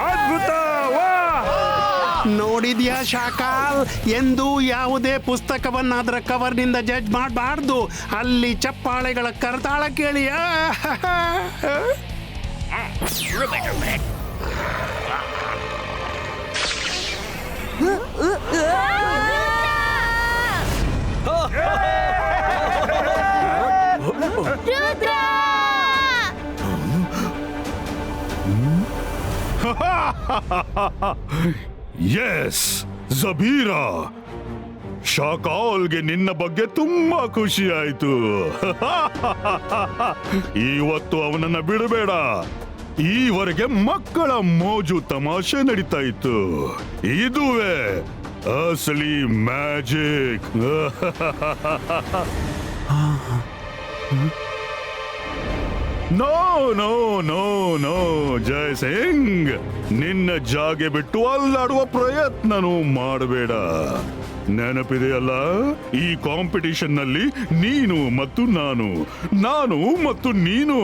ಅದ್ಭುತ! ನೋಡಿದ್ಯಾ ಶಾಕಾಲ್, ಎಂದು ಯಾವುದೇ ಪುಸ್ತಕವನ್ನ ಅದರ ಕವರ್ನಿಂದ ಜಡ್ಜ್ ಮಾಡಬಾರ್ದು. ಅಲ್ಲಿ ಚಪ್ಪಾಳೆಗಳ ಕರತಾಳ ಕೇಳಿಯ. ಎಸ್ ಜಬೀರಾ, ಶಾಕಾಲ್ಗೆ ನಿನ್ನ ಬಗ್ಗೆ ತುಂಬಾ ಖುಷಿ ಆಯ್ತು. ಇವತ್ತು ಅವನನ್ನ ಬಿಡಬೇಡ. ಈವರೆಗೆ ಮಕ್ಕಳ ಮೋಜು ತಮಾಷೆ ನಡೀತಾ ಇತ್ತು. ಇದುವೇ ಅಸಲಿ magic. No no no no Jay Singh, ನಿನ್ನ ಜಾಗೆ ಬಿಟ್ಟು ಅಲ್ಲಾಡುವ ಪ್ರಯತ್ನನೂ ಮಾಡಬೇಡ. ನೆನಪಿದೆಯಲ್ಲ, ಈ ಕಾಂಪಿಟಿಷನ್ ನಲ್ಲಿ ನೀನು ಮತ್ತು ನಾನು ಮತ್ತು ನೀನು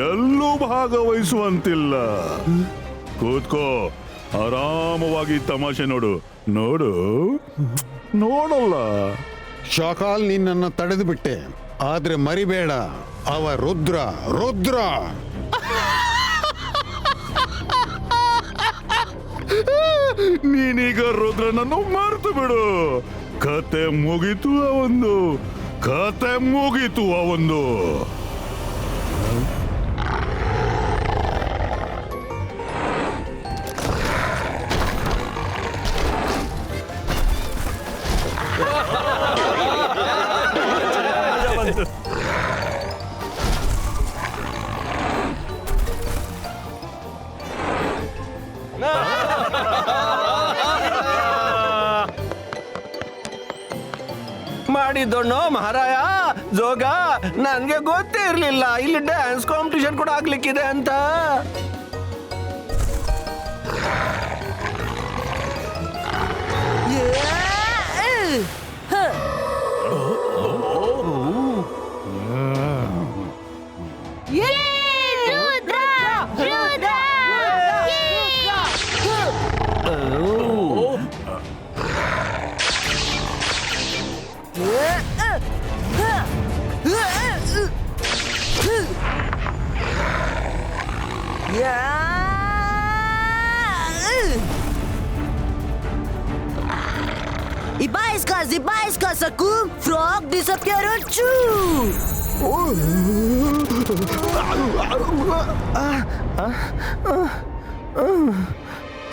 ಎಲ್ಲೂ ಭಾಗವಹಿಸುವಂತಿಲ್ಲ. ಕೂತ್ಕೋ, ಆರಾಮವಾಗಿ ತಮಾಷೆ ನೋಡಲ್ಲ. ಶಾಕಾಲ್ ನಿನ್ನನ್ನು ತಡೆದು ಬಿಟ್ಟೆ, ಆದ್ರೆ ಮರಿಬೇಡ, ಅವ ರುದ್ರ. ನೀನೀಗ ರುದ್ರನನ್ನು ಮರೆತು ಬಿಡು. ಕತೆ ಮುಗೀತು ಅವಂದು. ಮಾಡಿದ್ದಣ್ಣೋ ಮಹಾರಾಯ ಜೋಗ, ನನ್ಗೆ ಗೊತ್ತೇ ಇರ್ಲಿಲ್ಲ ಇಲ್ಲಿ ಡ್ಯಾನ್ಸ್ ಕಾಂಪಿಟಿಷನ್ ಕೂಡ ಆಗ್ಲಿಕ್ಕಿದೆ ಅಂತ. Ibaiska, Saku! Frog disappear on Chu!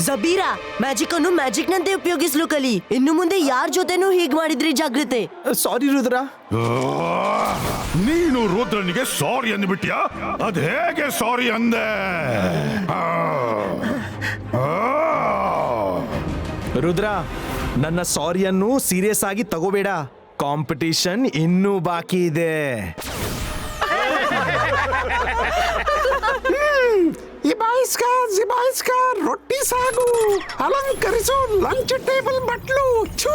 ಜಬೀರಾ, ಮ್ಯಾಜಿಕ್ ಅನ್ನು ಮ್ಯಾಜಿಕ್ ನಂತೆ ಉಪಯೋಗಿಸಲು ಕಲಿ. ಇನ್ನು ಮುಂದೆ ಯಾರ ಜೊತೆನೂ ಹೀಗ್ ಮಾಡಿದ್ರಿ ಜಾಗ್ರತೆ. ಸಾರಿ ರುದ್ರ. ನೀನು ರುದ್ರನಿಗೆ ಸಾರಿ ಅಂದ್ಬಿಟ್ಯಾ? ಅದ್ ಹೇಗೆ ಸಾರಿ ಅಂದೆ? ರುದ್ರ, ನನ್ನ ಸಾರಿಯನ್ನು ಸೀರಿಯಸ್ ಆಗಿ ತಗೋಬೇಡ. ಕಾಂಪಿಟಿಷನ್ ಇನ್ನೂ ಬಾಕಿ ಇದೆ. ಜಿಬಾಯಿಸ್ಕಾ, ರೊಟ್ಟಿ ಸಾಗು, ಅಲಂಕರಿಸು ಲಂಚ್ ಟೇಬಲ್ ಬಟ್ಲು. ಛೂ!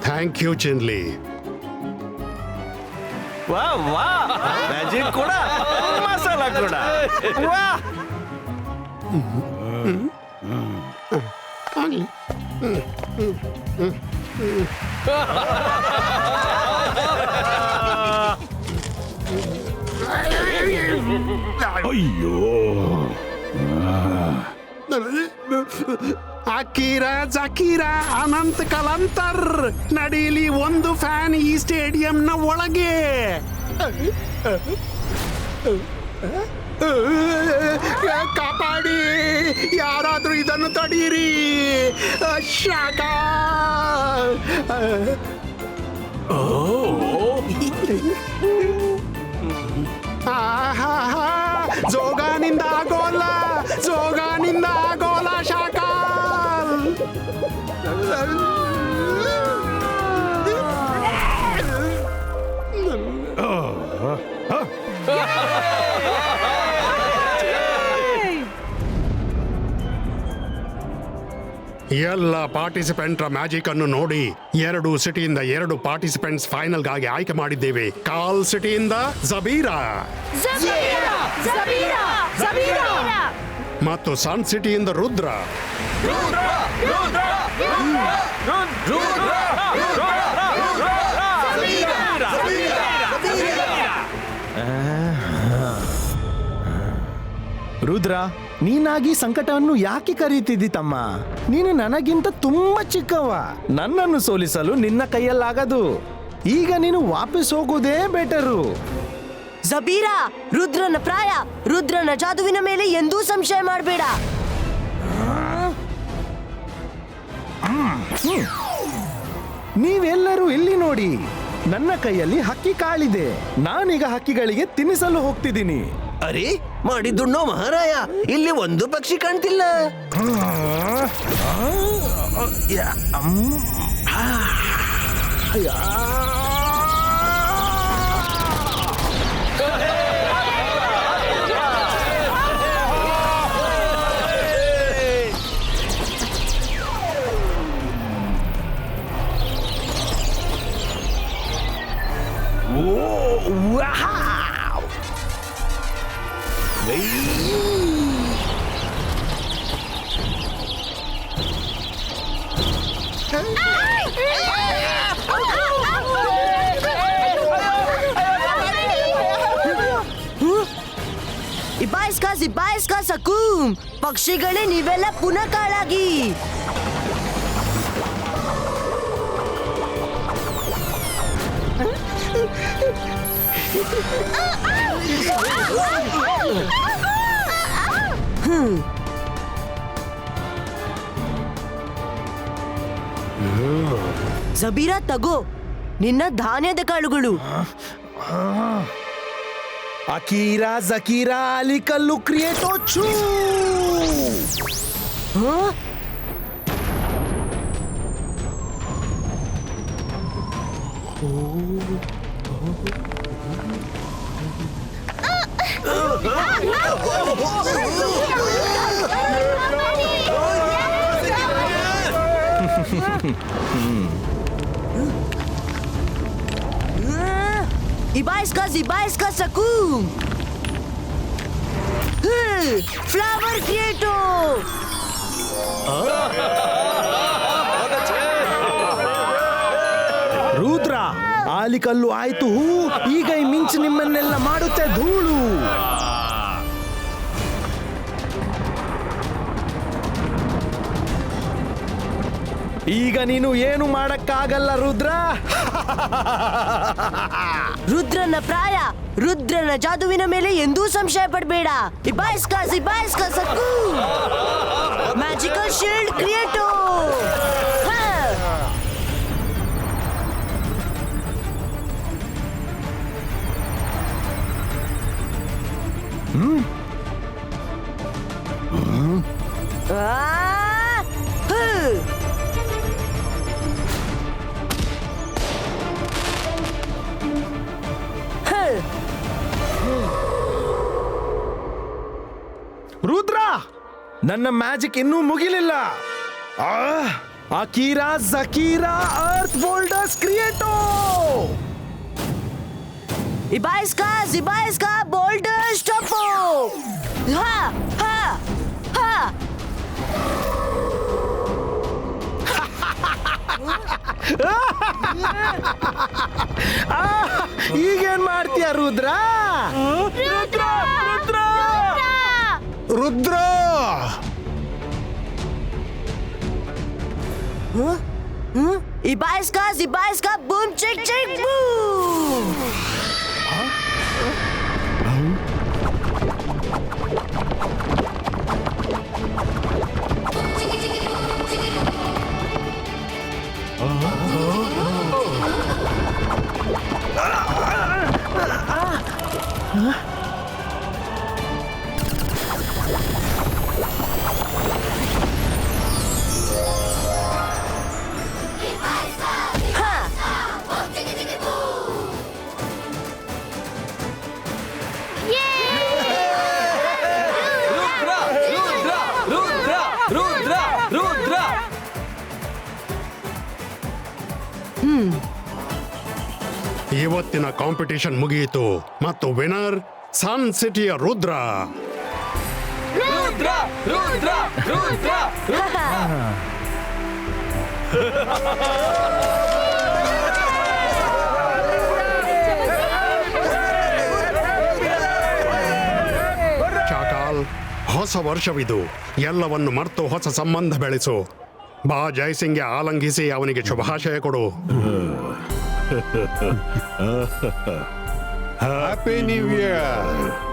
ಥ್ಯಾಂಕ್ ಯು ಚಿನ್ಲಿ. ವಾ ಮ್ಯಾಜಿಕ್ ಕೂಡ, ಮಸಾಲ ಕೂಡ. ವಾ ಅಯ್ಯೋ, ಅಕೀರಾ ಜಕೀರಾ ಅನಂತ್ ಕಲಂತರ್, ನಡೀಲಿ ಒಂದು ಫ್ಯಾನ್ ಈ ಸ್ಟೇಡಿಯಂನ ಒಳಗೆ. ಕಾಪಾಡಿ, ಯಾರಾದ್ರೂ ಇದನ್ನು ತಡೀರಿ. ಶಾಕ ಜೋಗಾನಿಂದ ಆಗೋಲ್ಲ ಶಾಕಾಲ್. ಎಲ್ಲ ಪಾರ್ಟಿಸಿಪೆಂಟ್ರ ಮ್ಯಾಜಿಕ್ ಅನ್ನು ನೋಡಿ 2 ಸಿಟಿಯಿಂದ 2 ಪಾರ್ಟಿಸಿಪೆಂಟ್ಸ್ ಫೈನಲ್ ಗಾಗಿ ಆಯ್ಕೆ ಮಾಡಿದ್ದೇವೆ. ಕಾಲ್ ಸಿಟಿಯಿಂದ ಜಬೀರಾ ಮತ್ತು ಸನ್ ಸಿಟಿಯಿಂದ ರುದ್ರ. ರುದ್ರ, ನೀನಾಗಿ ಸಂಕಟವನ್ನು ಯಾಕೆ ಕರೀತಿದ್ದಿ ತಮ್ಮ? ನೀನು ನನಗಿಂತ ತುಂಬಾ ಚಿಕ್ಕವ. ನನ್ನನ್ನು ಸೋಲಿಸಲು ನಿನ್ನ ಕೈಯಲ್ಲಾಗದು. ಈಗ ನೀನು ವಾಪಸ್ ಹೋಗುವುದೇ ಬೆಟರು. ಜಬೀರಾ, ರುದ್ರನ ಪ್ರಾಯ, ರುದ್ರನ ಜಾದುವಿನ ಮೇಲೆ ಎಂದೂ ಸಂಶಯ ಮಾಡಬೇಡ. ನೀವೆಲ್ಲರೂ ಇಲ್ಲಿ ನೋಡಿ, ನನ್ನ ಕೈಯಲ್ಲಿ ಹಕ್ಕಿ ಕಾಳಿದೆ. ನಾನೀಗ ಹಕ್ಕಿಗಳಿಗೆ ತಿನ್ನಿಸಲು ಹೋಗ್ತಿದ್ದೀನಿ. ಅರೆ, ಮಾಡಿದ್ದುಣ್ಣೋ ಮಹಾರಾಯ, ಇಲ್ಲಿ ಒಂದು ಪಕ್ಷಿ ಕಾಣ್ತಿಲ್ಲ. ಇಬಾಯಿಸ್ಕಾ ಸಕೂಮ್, ಪಕ್ಷಿಗಳೇ ನೀವೆಲ್ಲ ಪುನಃ ಕಾಳಾಗಿ. ಜಬೀರಾ, ತಗೋ ನಿನ್ನ ಧಾನ್ಯದ ಕಾಳುಗಳು. Akira ಜಕೀರಾ ಅಲಿಕಲ್ಲು ಕ್ರಿಯೇಟೋ ಚೂ. Ibaisca Sakum! Flower Creato! Rudra, ಆಲಿಕಲ್ಲು ಆಯ್ತು ಹೂ. ಈಗ ಈ ಮಿಂಚು ನಿಮ್ಮನ್ನೆಲ್ಲ ಮಾಡುತ್ತೆ ಧೂಳು. ಈಗ ನೀನು ಏನು ಮಾಡಕ್ಕಾಗಲ್ಲ ರುದ್ರ. ರುದ್ರನ ಪ್ರಾಯ, ರುದ್ರನ ಜಾದುವಿನ ಮೇಲೆ ಎಂದೂ ಸಂಶಯ ಪಡಬೇಡ. ಇಬಾಯಿಸ್ಕಾ ಸಕ್ಕು, ಮ್ಯಾಜಿಕಲ್ ಶೀಲ್ಡ್ ಕ್ರಿಯೇಟೋ. ರುದ್ರ, ನನ್ನ ಮ್ಯಾಜಿಕ್ ಇನ್ನೂ ಮುಗಿಲಿಲ್ಲ. Akira ಜಕೀರಾ earth boulders ಕ್ರಿಯೇಟೋ. ಇಬಾಯಿಸ್ಕಾ ಬೋಲ್ಡರ್ಸ್ ಟಪ್ಪೋ. ಹಾ ಹಾ ಹಾ. ಈಗೇನ್ ಮಾಡ್ತೀಯ ರುದ್ರ? ರುದ್ರ, ಇಬಾಯಿಸ್ಕಾ ಬೂಮ್ ಚಿಕ್ ಚಿಕ್ ಬೂಮ್. ಇವತ್ತಿನ ಕಾಂಪಿಟಿಷನ್ ಮುಗಿಯಿತು ಮತ್ತು ವಿನರ್ ಸನ್ ಸಿಟಿಯ ರುದ್ರ. ರುದ್ರ ರುದ್ರ ರುದ್ರ ಶಾಕಾಲ್, ಹೊಸ ವರ್ಷವಿದು. ಎಲ್ಲವನ್ನು ಮರೆತು ಹೊಸ ಸಂಬಂಧ ಬೆಳೆಸು. ಬಾ ಜೈಸಿಂಗ್ಗೆ ಆಲಂಗಿಸಿ ಅವನಿಗೆ ಶುಭಾಶಯ ಕೊಡು. Happy new year.